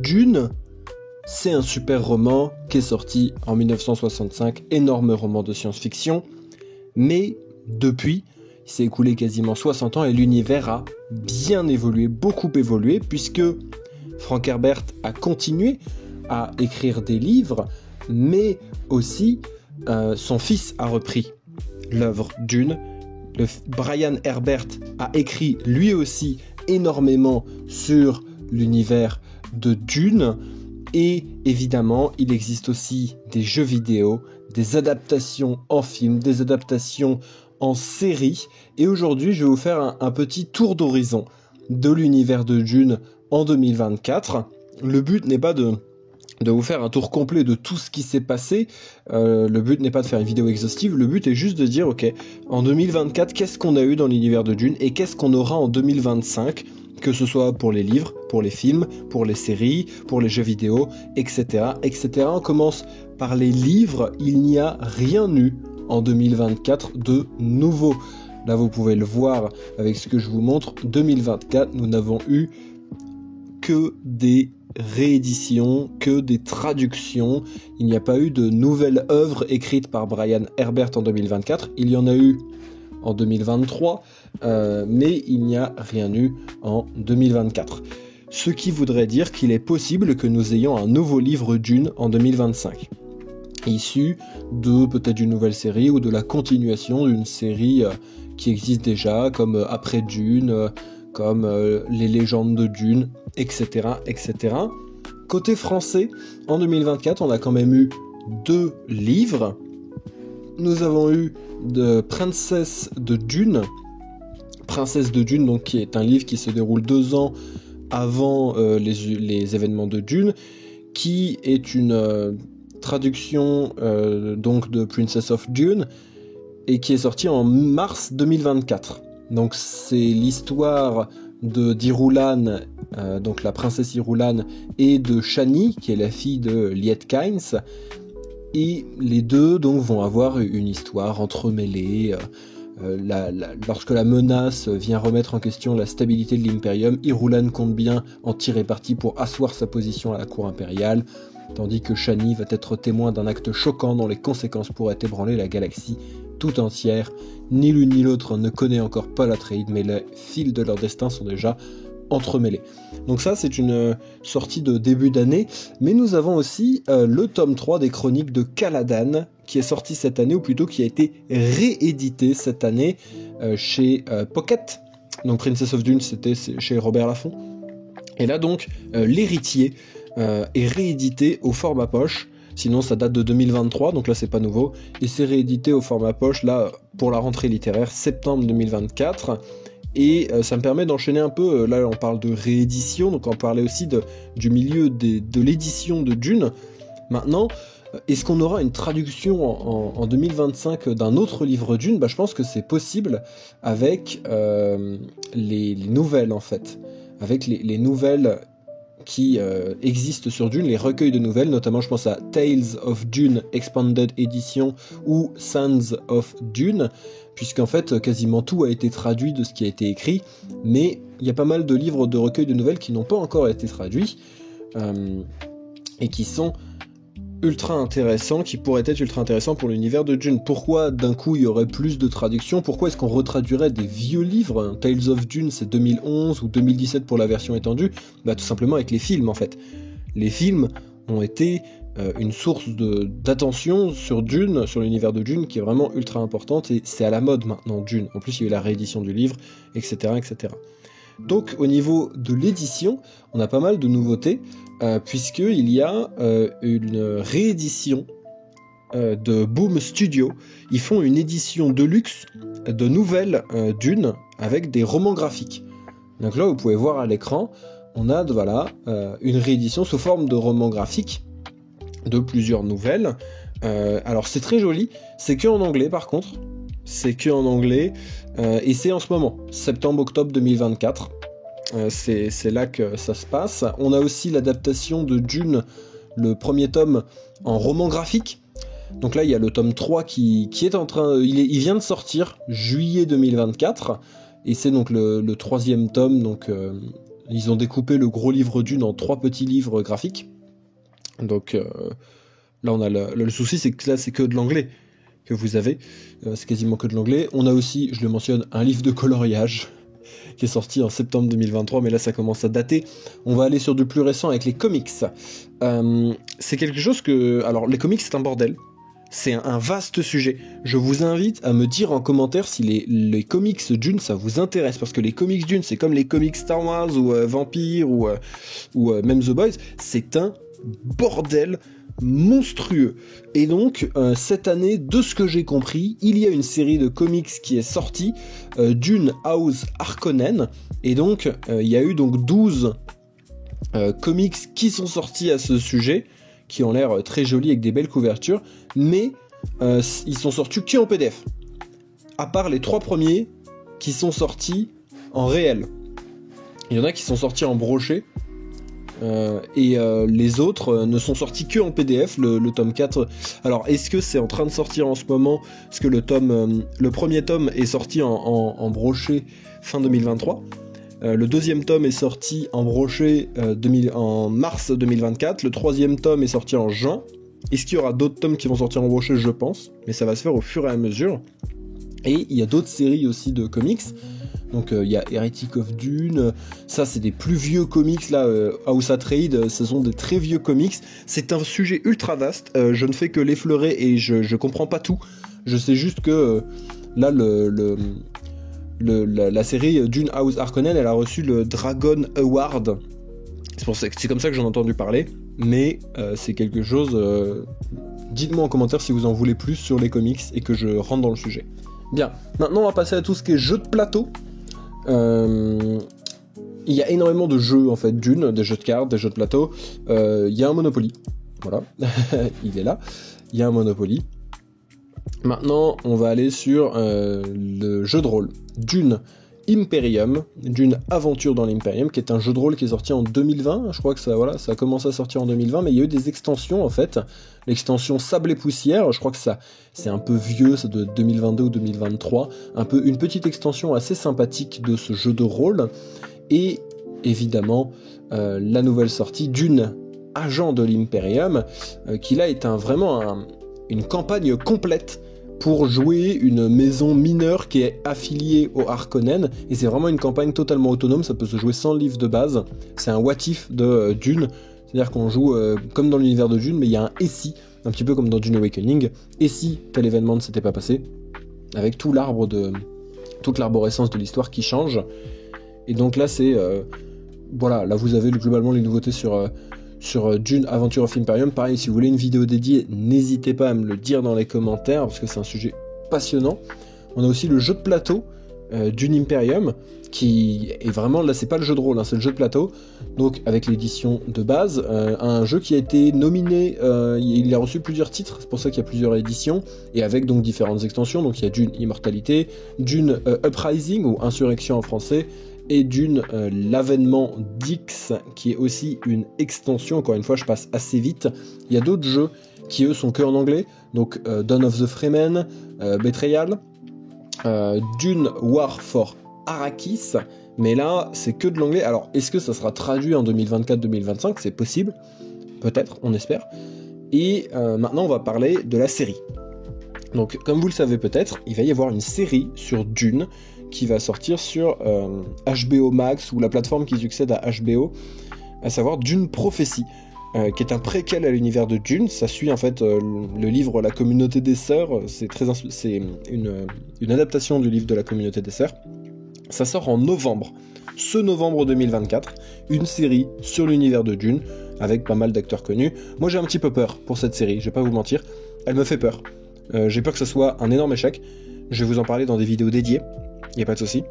Dune, c'est un super roman qui est sorti en 1965, énorme roman de science-fiction, mais depuis, il s'est écoulé quasiment 60 ans et l'univers a bien évolué, beaucoup évolué, puisque Frank Herbert a continué à écrire des livres, mais aussi son fils a repris l'œuvre Dune. Brian Herbert a écrit lui aussi énormément sur l'univers de Dune, et évidemment il existe aussi des jeux vidéo, des adaptations en film, des adaptations en série, et aujourd'hui je vais vous faire un petit tour d'horizon de l'univers de Dune en 2024. Le but n'est pas de vous faire un tour complet de tout ce qui s'est passé, le but n'est pas de faire une vidéo exhaustive, le but est juste de dire ok, en 2024 qu'est-ce qu'on a eu dans l'univers de Dune et qu'est-ce qu'on aura en 2025, que ce soit pour les livres, pour les films, pour les séries, pour les jeux vidéo, etc. etc. On commence par les livres, il n'y a rien eu en 2024 de nouveau. Là vous pouvez le voir avec ce que je vous montre, 2024 nous n'avons eu que des rééditions, que des traductions. Il n'y a pas eu de nouvelles œuvres écrites par Brian Herbert en 2024. Il y en a eu en 2023, mais il n'y a rien eu en 2024. Ce qui voudrait dire qu'il est possible que nous ayons un nouveau livre Dune en 2025, issu de peut-être une nouvelle série ou de la continuation d'une série qui existe déjà, comme Après Dune, comme les légendes de Dune, etc., etc. Côté français, en 2024, on a quand même eu 2 livres. Nous avons eu de Princesse de Dune, donc, qui est un livre qui se déroule 2 ans avant les événements de Dune, qui est une traduction donc de Princess of Dune, et qui est sorti en mars 2024. Donc c'est l'histoire d'Irulan, donc la princesse Irulan, et de Shani, qui est la fille de Liet Kynes, et les deux donc vont avoir une histoire entremêlée. Lorsque la menace vient remettre en question la stabilité de l'Imperium, Irulan compte bien en tirer parti pour asseoir sa position à la cour impériale, tandis que Shani va être témoin d'un acte choquant dont les conséquences pourraient ébranler la galaxie tout entière. Ni l'une ni l'autre ne connaît encore Paul Atreides, mais les fils de leur destin sont déjà entremêlés. Donc ça, c'est une sortie de début d'année, mais nous avons aussi le tome 3 des Chroniques de Caladan, qui est sorti cette année, ou plutôt qui a été réédité cette année chez Pocket. Donc Princess of Dune, c'était chez Robert Laffont. Et là donc, l'héritier est réédité au format poche. Sinon ça date de 2023, donc là c'est pas nouveau, et c'est réédité au format poche là pour la rentrée littéraire septembre 2024, et ça me permet d'enchaîner un peu. Là on parle de réédition, donc on parlait aussi du milieu de l'édition de Dune. Maintenant, est-ce qu'on aura une traduction en 2025 d'un autre livre Dune ? Je pense que c'est possible avec les nouvelles en fait, avec les nouvelles qui existent sur Dune, les recueils de nouvelles, notamment je pense à Tales of Dune Expanded Edition ou Sands of Dune, puisqu'en fait quasiment tout a été traduit de ce qui a été écrit, mais il y a pas mal de livres de recueils de nouvelles qui n'ont pas encore été traduits, et qui sont ultra intéressant, qui pourrait être ultra intéressant pour l'univers de Dune. Pourquoi d'un coup il y aurait plus de traductions ? Pourquoi est-ce qu'on retraduirait des vieux livres ? Tales of Dune c'est 2011 ou 2017 pour la version étendue. Tout simplement avec les films en fait. Les films ont été une source d'attention sur Dune, sur l'univers de Dune, qui est vraiment ultra importante, et c'est à la mode maintenant Dune. En plus il y a eu la réédition du livre, etc. etc. Donc au niveau de l'édition, on a pas mal de nouveautés, puisqu'il y a une réédition de Boom Studio. Ils font une édition de luxe de nouvelles Dune avec des romans graphiques. Donc là vous pouvez voir à l'écran, on a une réédition sous forme de romans graphiques de plusieurs nouvelles. Alors c'est très joli, c'est que en anglais par contre. C'est que en anglais, et c'est en ce moment, septembre-octobre 2024, c'est là que ça se passe. On a aussi l'adaptation de Dune, le premier tome, en roman graphique. Donc là il y a le tome 3 qui est en train, il vient de sortir, juillet 2024, et c'est donc le troisième tome, donc Ils ont découpé le gros livre Dune en 3 petits livres graphiques. Donc là, on a le souci, c'est que là, c'est que de l'anglais que vous avez. C'est quasiment que de l'anglais. On a aussi, je le mentionne, un livre de coloriage qui est sorti en septembre 2023, mais là ça commence à dater. On va aller sur du plus récent avec les comics. C'est quelque chose que... Alors les comics c'est un bordel, c'est un vaste sujet. Je vous invite à me dire en commentaire si les comics Dune ça vous intéresse, parce que les comics Dune c'est comme les comics Star Wars ou Vampire ou même The Boys, c'est un bordel monstrueux. Et donc cette année, de ce que j'ai compris, il y a une série de comics qui est sortie, Dune House Harkonnen, et donc il y a eu donc 12 comics qui sont sortis à ce sujet, qui ont l'air très jolis avec des belles couvertures, mais ils sont sortis que en PDF, à part les 3 premiers qui sont sortis en réel. Il y en a qui sont sortis en brochet, et les autres ne sont sortis que en PDF, le tome 4. Alors est-ce que c'est en train de sortir en ce moment, parce que le premier tome est sorti en brochet fin 2023, le deuxième tome est sorti en brochet en mars 2024, le troisième tome est sorti en juin. Est-ce qu'il y aura d'autres tomes qui vont sortir en brochet? Je pense, mais ça va se faire au fur et à mesure. Et il y a d'autres séries aussi de comics. Donc il y a Heretic of Dune, ça c'est des plus vieux comics là, House Atreides, ce sont des très vieux comics. C'est un sujet ultra vaste, je ne fais que l'effleurer et je comprends pas tout. Je sais juste que là la série Dune House Harkonnen, elle a reçu le Dragon Award. C'est comme ça que j'en ai entendu parler, mais c'est quelque chose... dites-moi en commentaire si vous en voulez plus sur les comics et que je rentre dans le sujet. Bien, maintenant on va passer à tout ce qui est jeux de plateau. Il y a énormément de jeux en fait Dune, des jeux de cartes, des jeux de plateau. Il y a un Monopoly, voilà, il est là. Il y a un Monopoly. Maintenant, on va aller sur le jeu de rôle Dune Imperium, Dune Aventure dans l'Imperium, qui est un jeu de rôle qui est sorti en 2020. Je crois que ça a commencé à sortir en 2020, mais il y a eu des extensions en fait. L'extension Sable et Poussière, je crois que c'est un peu vieux, ça doit être 2022 ou 2023. Une petite extension assez sympathique de ce jeu de rôle. Et évidemment, la nouvelle sortie Dune Agent de l'Imperium, qui là est vraiment une campagne complète pour jouer une maison mineure qui est affiliée au Harkonnen, et c'est vraiment une campagne totalement autonome, ça peut se jouer sans le livre de base, c'est un what if de Dune, c'est-à-dire qu'on joue comme dans l'univers de Dune, mais il y a un et si, un petit peu comme dans Dune Awakening, et si tel événement ne s'était pas passé, avec toute l'arborescence de l'histoire qui change, et donc là c'est, voilà, là vous avez globalement les nouveautés sur Dune Adventure of Imperium. Pareil, si vous voulez une vidéo dédiée, n'hésitez pas à me le dire dans les commentaires, parce que c'est un sujet passionnant. On a aussi le jeu de plateau Dune Imperium, qui est vraiment, là c'est pas le jeu de rôle, hein, c'est le jeu de plateau, donc avec l'édition de base, un jeu qui a été nominé, il a reçu plusieurs titres, c'est pour ça qu'il y a plusieurs éditions, et avec donc différentes extensions, donc il y a Dune Immortalité, Dune Uprising, ou Insurrection en français, et Dune l'avènement d'Ix, qui est aussi une extension. Encore une fois, je passe assez vite. Il y a d'autres jeux qui eux sont que en anglais, donc Dawn of the Fremen, Betrayal, Dune War for Arrakis, mais là c'est que de l'anglais. Alors est-ce que ça sera traduit en 2024-2025? C'est possible, peut-être, on espère. Et maintenant on va parler de la série. Donc comme vous le savez peut-être, il va y avoir une série sur Dune qui va sortir sur HBO Max, ou la plateforme qui succède à HBO, à savoir Dune Prophétie, qui est un préquel à l'univers de Dune. Ça suit en fait le livre La Communauté des Sœurs, c'est une adaptation du livre de La Communauté des Sœurs. Ça sort en novembre, ce novembre 2024, une série sur l'univers de Dune, avec pas mal d'acteurs connus. Moi j'ai un petit peu peur pour cette série, je vais pas vous mentir, elle me fait peur. J'ai peur que ce soit un énorme échec, je vais vous en parler dans des vidéos dédiées, y a pas de souci.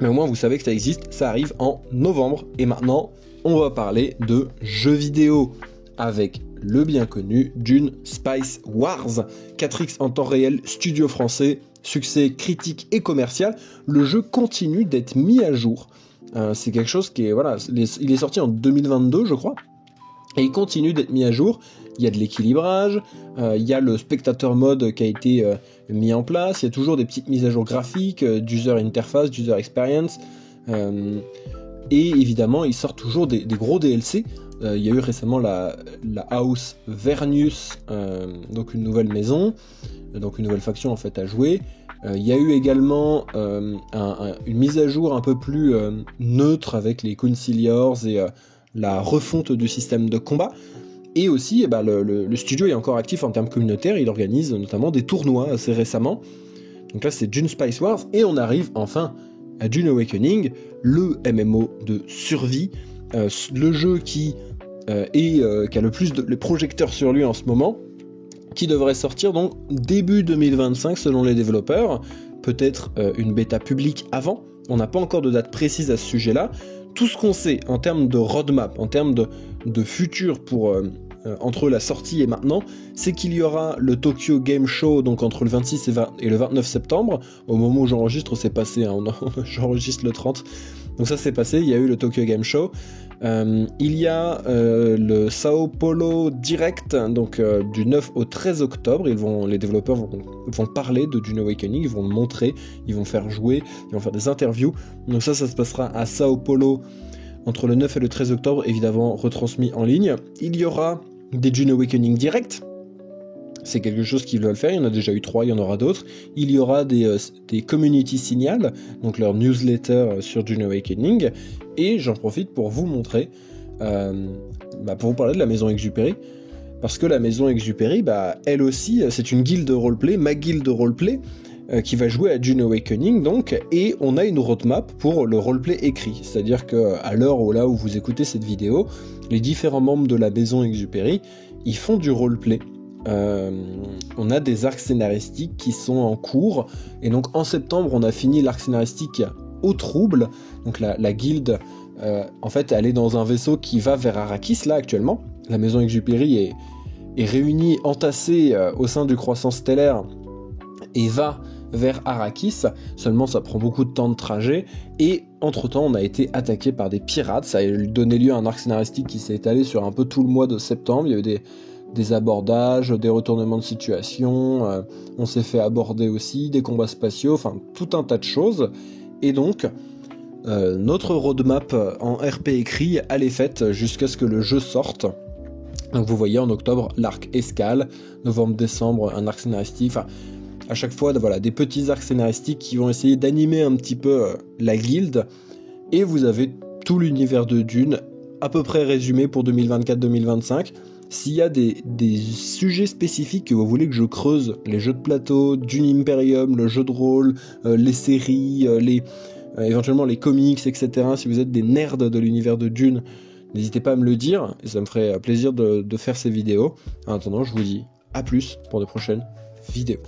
Mais au moins vous savez que ça existe, ça arrive en novembre. Et maintenant, on va parler de jeux vidéo avec le bien connu Dune Spice Wars, 4X en temps réel, studio français, succès critique et commercial. Le jeu continue d'être mis à jour. C'est quelque chose qui est, voilà, il est sorti en 2022 je crois, et il continue d'être mis à jour. Il y a de l'équilibrage, il y a le spectateur mode qui a été mis en place, il y a toujours des petites mises à jour graphiques, d'user interface, d'user experience, Et évidemment, ils sortent toujours des gros DLC. Il y a eu récemment la House Vernius, donc une nouvelle maison, donc une nouvelle faction en fait à jouer. Il y a eu également une mise à jour un peu plus neutre avec les Conciliors et la refonte du système de combat. Et aussi, le studio est encore actif en termes communautaires, il organise notamment des tournois assez récemment. Donc là, c'est Dune Spice Wars, et on arrive enfin à Dune Awakening, le MMO de survie, le jeu qui a le plus de projecteurs sur lui en ce moment, qui devrait sortir donc début 2025 selon les développeurs, peut-être une bêta publique avant, on n'a pas encore de date précise à ce sujet-là. Tout ce qu'on sait en termes de roadmap, en termes de futur pour entre la sortie et maintenant, c'est qu'il y aura le Tokyo Game Show donc entre le 26 et le 29 septembre. Au moment où j'enregistre, c'est passé, hein, j'enregistre le 30. Donc ça c'est passé, il y a eu le Tokyo Game Show. Il y a le Sao Paulo Direct, donc du 9 au 13 octobre. Les développeurs vont parler de Dune Awakening, ils vont le montrer, ils vont faire jouer, ils vont faire des interviews. Donc ça se passera à Sao Paulo entre le 9 et le 13 octobre, évidemment retransmis en ligne. Il y aura des Dune Awakening Direct. C'est quelque chose qu'ils veulent faire, il y en a déjà eu 3, il y en aura d'autres. Il y aura des community signals, donc leur newsletter sur Dune Awakening, et j'en profite pour vous montrer, pour vous parler de la maison Exupéry, parce que la maison Exupéry, elle aussi, c'est une guilde roleplay, ma guilde roleplay, qui va jouer à Dune Awakening, donc, et on a une roadmap pour le roleplay écrit, c'est-à-dire qu'à l'heure où vous écoutez cette vidéo, les différents membres de la maison Exupéry, ils font du roleplay. On a des arcs scénaristiques qui sont en cours, et donc en septembre on a fini l'arc scénaristique au trouble, donc la guilde en fait elle est dans un vaisseau qui va vers Arrakis là actuellement. La maison Exupéry est réunie, entassée au sein du croissant stellaire et va vers Arrakis, seulement ça prend beaucoup de temps de trajet, et entre temps on a été attaqué par des pirates. Ça a donné lieu à un arc scénaristique qui s'est étalé sur un peu tout le mois de septembre. Il y a eu des abordages, des retournements de situation, on s'est fait aborder aussi, des combats spatiaux, enfin tout un tas de choses, et donc notre roadmap en RP écrit, elle est faite jusqu'à ce que le jeu sorte. Donc vous voyez en octobre l'arc escale, novembre-décembre un arc scénaristique, enfin à chaque fois voilà, des petits arcs scénaristiques qui vont essayer d'animer un petit peu la guilde, et vous avez tout l'univers de Dune à peu près résumé pour 2024-2025. S'il y a des sujets spécifiques que vous voulez que je creuse, les jeux de plateau, Dune Imperium, le jeu de rôle, les séries, éventuellement les comics, etc. Si vous êtes des nerds de l'univers de Dune, n'hésitez pas à me le dire, et ça me ferait plaisir de faire ces vidéos. En attendant, je vous dis à plus pour de prochaines vidéos.